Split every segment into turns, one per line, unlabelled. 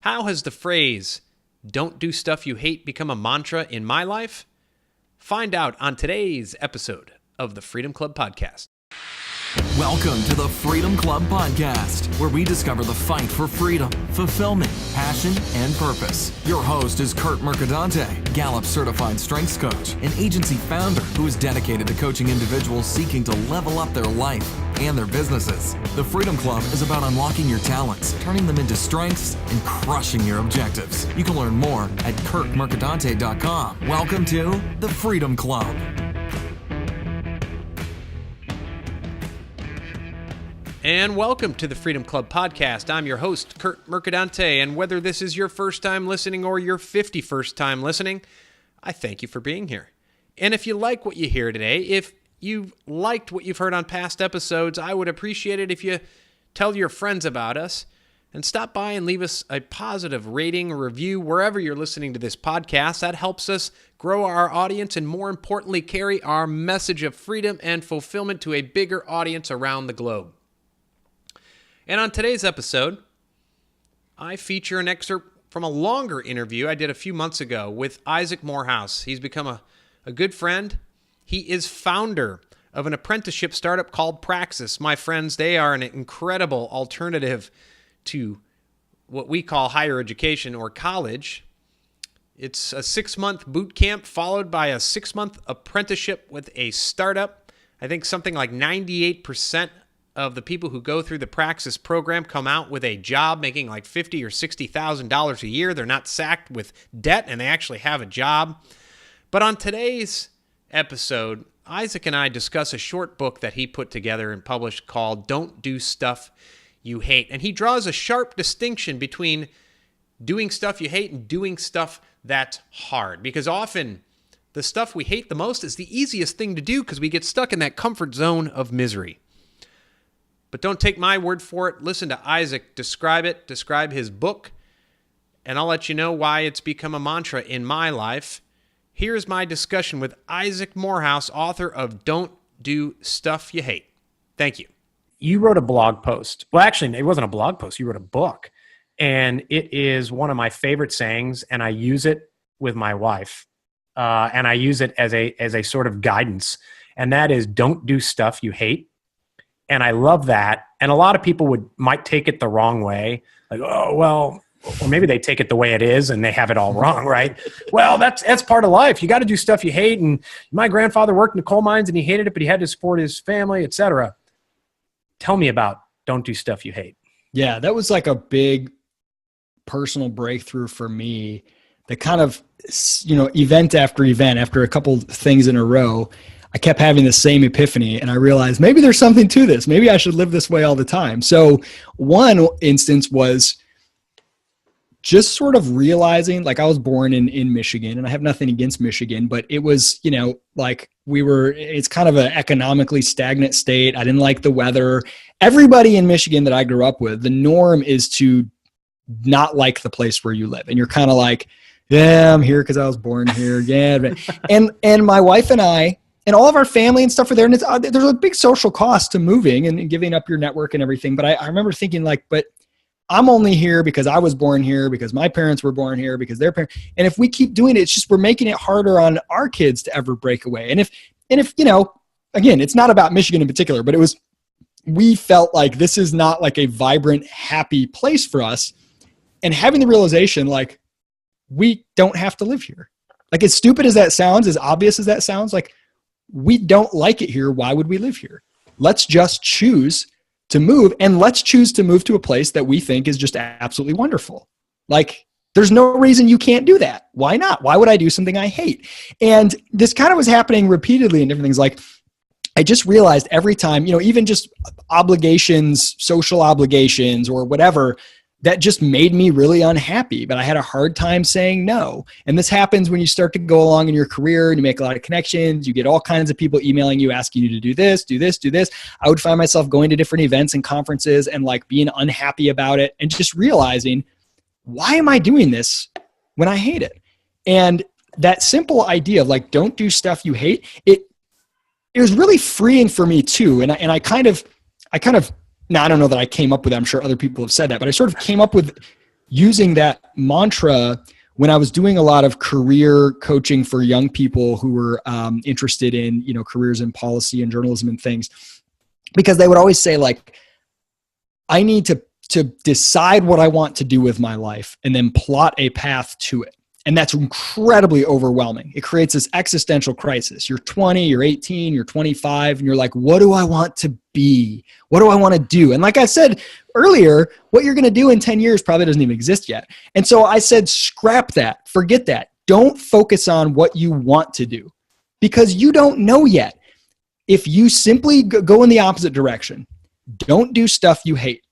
How has the phrase, "don't do stuff you hate," become a mantra in my life? Find out on today's episode of the Freedom Club Podcast.
Welcome to the Freedom Club Podcast, where we discover the fight for freedom, fulfillment, passion, and purpose. Your host is Curt Mercadante, Gallup certified strengths coach, an agency founder who is dedicated to coaching individuals seeking to level up their life and their businesses. The Freedom Club is about unlocking your talents, turning them into strengths, and crushing your objectives. You can learn more at curtmercadante.com. Welcome to the Freedom Club.
And welcome to the Freedom Club Podcast. I'm your host, Curt Mercadante, and whether this is your first time listening or your 51st time listening, I thank you for being here. And if you like what you hear today, if you liked what you've heard on past episodes, I would appreciate it if you tell your friends about us and stop by and leave us a positive rating or review wherever you're listening to this podcast. That helps us grow our audience and, more importantly, carry our message of freedom and fulfillment to a bigger audience around the globe. And on today's episode, I feature an excerpt from a longer interview I did a few months ago with Isaac Morehouse. He's become a good friend. He is founder of an apprenticeship startup called Praxis. My friends, they are an incredible alternative to what we call higher education or college. It's a 6-month boot camp followed by a 6-month apprenticeship with a startup. I think something like 98% of the people who go through the Praxis program come out with a job making like $50,000 or $60,000 a year. They're not sacked with debt, and they actually have a job. But on today's episode, Isaac and I discuss a short book that he put together and published called Don't Do Stuff You Hate. And he draws a sharp distinction between doing stuff you hate and doing stuff that's hard. Because often the stuff we hate the most is the easiest thing to do because we get stuck in that comfort zone of misery. But don't take my word for it. Listen to Isaac describe his book, and I'll let you know why it's become a mantra in my life. Here's my discussion with Isaac Morehouse, author of Don't Do Stuff You Hate. Thank you.
You wrote a blog post. Well, actually, it wasn't a blog post. You wrote a book, and it is one of my favorite sayings, and I use it with my wife, and I use it as a sort of guidance, and that is don't do stuff you hate. And I love that. And a lot of people might take it the wrong way. Like, oh, well, or maybe they take it the way it is and they have it all wrong, right? Well, that's part of life. You got to do stuff you hate. And my grandfather worked in the coal mines and he hated it, but he had to support his family, etc. Tell me about don't do stuff you hate.
Yeah, that was like a big personal breakthrough for me. The kind of, event after event, after a couple things in a row, I kept having the same epiphany, and I realized maybe there's something to this. Maybe I should live this way all the time. So one instance was just sort of realizing, like, I was born in Michigan, and I have nothing against Michigan, but it was, it's kind of an economically stagnant state. I didn't like the weather. Everybody in Michigan that I grew up with, the norm is to not like the place where you live. And you're kind of like, yeah, I'm here because I was born here. Yeah. And my wife and I, and all of our family and stuff are there. And there's a big social cost to moving and giving up your network and everything. But I remember thinking, like, but I'm only here because I was born here, because my parents were born here, because their parents. And if we keep doing it, it's just we're making it harder on our kids to ever break away. And if again, it's not about Michigan in particular, but we felt like this is not like a vibrant, happy place for us. And having the realization, like, we don't have to live here. Like, as stupid as that sounds, as obvious as that sounds, like, we don't like it here. Why would we live here? Let's just choose to move, and let's choose to move to a place that we think is just absolutely wonderful. Like, there's no reason you can't do that. Why not? Why would I do something I hate? And this kind of was happening repeatedly in different things. Like, I just realized every time, even just obligations, social obligations or whatever, that just made me really unhappy, but I had a hard time saying no. And this happens when you start to go along in your career and you make a lot of connections. You get all kinds of people emailing you, asking you to do this, do this, do this. I would find myself going to different events and conferences and like being unhappy about it and just realizing, why am I doing this when I hate it? And that simple idea of like, don't do stuff you hate, it was really freeing for me too. And I kind of, now I don't know that I came up with it. I'm sure other people have said that, but I sort of came up with, using that mantra when I was doing a lot of career coaching for young people who were interested in, you know, careers in policy and journalism and things, because they would always say, like, I need to decide what I want to do with my life and then plot a path to it. And that's incredibly overwhelming. It creates this existential crisis. You're 20, you're 18, you're 25, and you're like, what do I want to be? What do I want to do? And like I said earlier, what you're going to do in 10 years probably doesn't even exist yet. And so I said, scrap that, forget that. Don't focus on what you want to do because you don't know yet. If you simply go in the opposite direction, don't do stuff you hate.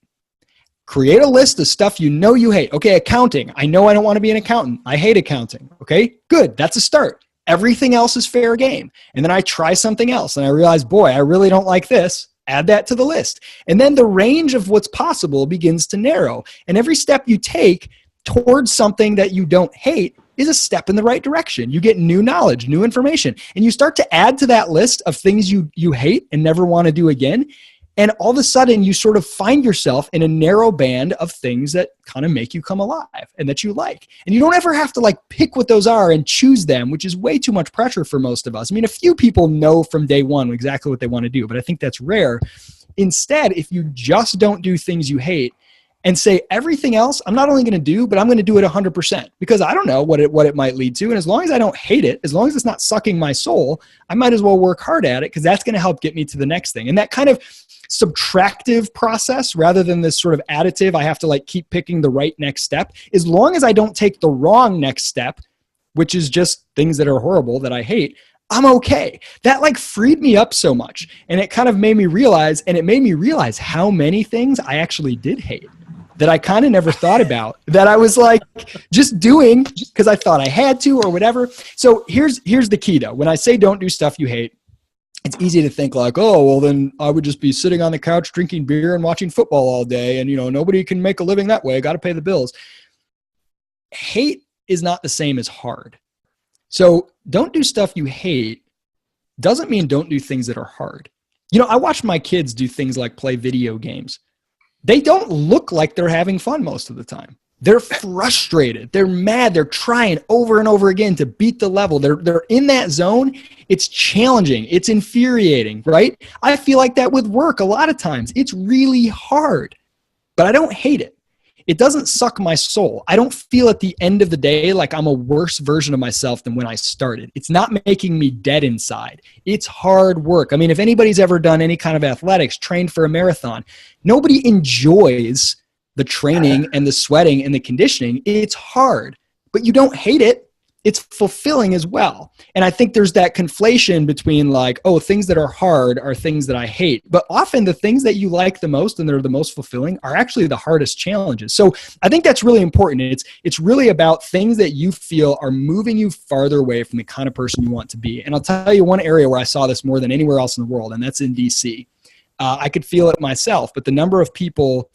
Create a list of stuff you know you hate. Okay, accounting. I know I don't want to be an accountant. I hate accounting. Okay, good. That's a start. Everything else is fair game. And then I try something else and I realize, boy, I really don't like this. Add that to the list. And then the range of what's possible begins to narrow. And every step you take towards something that you don't hate is a step in the right direction. You get new knowledge, new information, and you start to add to that list of things you hate and never want to do again. And all of a sudden, you sort of find yourself in a narrow band of things that kind of make you come alive and that you like. And you don't ever have to like pick what those are and choose them, which is way too much pressure for most of us. I mean, a few people know from day one exactly what they want to do, but I think that's rare. Instead, if you just don't do things you hate and say everything else, I'm not only going to do, but I'm going to do it 100% because I don't know what it might lead to. And as long as I don't hate it, as long as it's not sucking my soul, I might as well work hard at it because that's going to help get me to the next thing. And that kind of subtractive process rather than this sort of additive, I have to like keep picking the right next step. As long as I don't take the wrong next step, which is just things that are horrible that I hate, I'm okay. That like freed me up so much. And it kind of made me realize how many things I actually did hate that I kind of never thought about, that I was like just doing because I thought I had to or whatever. So here's the key though. When I say don't do stuff you hate, it's easy to think like, oh, well, then I would just be sitting on the couch drinking beer and watching football all day. And, you know, nobody can make a living that way. Got to pay the bills. Hate is not the same as hard. So don't do stuff you hate doesn't mean don't do things that are hard. You know, I watch my kids do things like play video games. They don't look like they're having fun most of the time. They're frustrated. They're mad. They're trying over and over again to beat the level. They're in that zone. It's challenging. It's infuriating, right? I feel like that with work a lot of times. It's really hard, but I don't hate it. It doesn't suck my soul. I don't feel at the end of the day like I'm a worse version of myself than when I started. It's not making me dead inside. It's hard work. I mean, if anybody's ever done any kind of athletics, trained for a marathon, nobody enjoys the training and the sweating and the conditioning. It's hard, but you don't hate it. It's fulfilling as well. And I think there's that conflation between like, oh, things that are hard are things that I hate. But often the things that you like the most and they're the most fulfilling are actually the hardest challenges. So I think that's really important. It's really about things that you feel are moving you farther away from the kind of person you want to be. And I'll tell you one area where I saw this more than anywhere else in the world, and that's in DC. I could feel it myself, but the number of people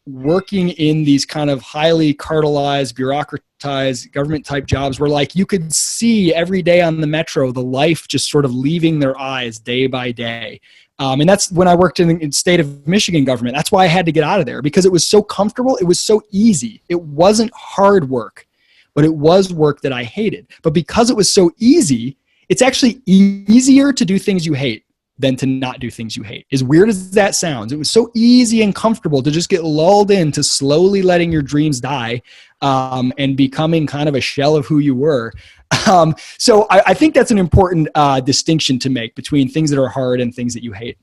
working in these kind of highly cartelized, bureaucratized government type jobs where like you could see every day on the metro, the life just sort of leaving their eyes day by day. And that's when I worked in the state of Michigan government. That's why I had to get out of there because it was so comfortable. It was so easy. It wasn't hard work, but it was work that I hated. But because it was so easy, it's actually easier to do things you hate than to not do things you hate. As weird as that sounds, it was so easy and comfortable to just get lulled into slowly letting your dreams die and becoming kind of a shell of who you were. So I think that's an important distinction to make between things that are hard and things that you hate.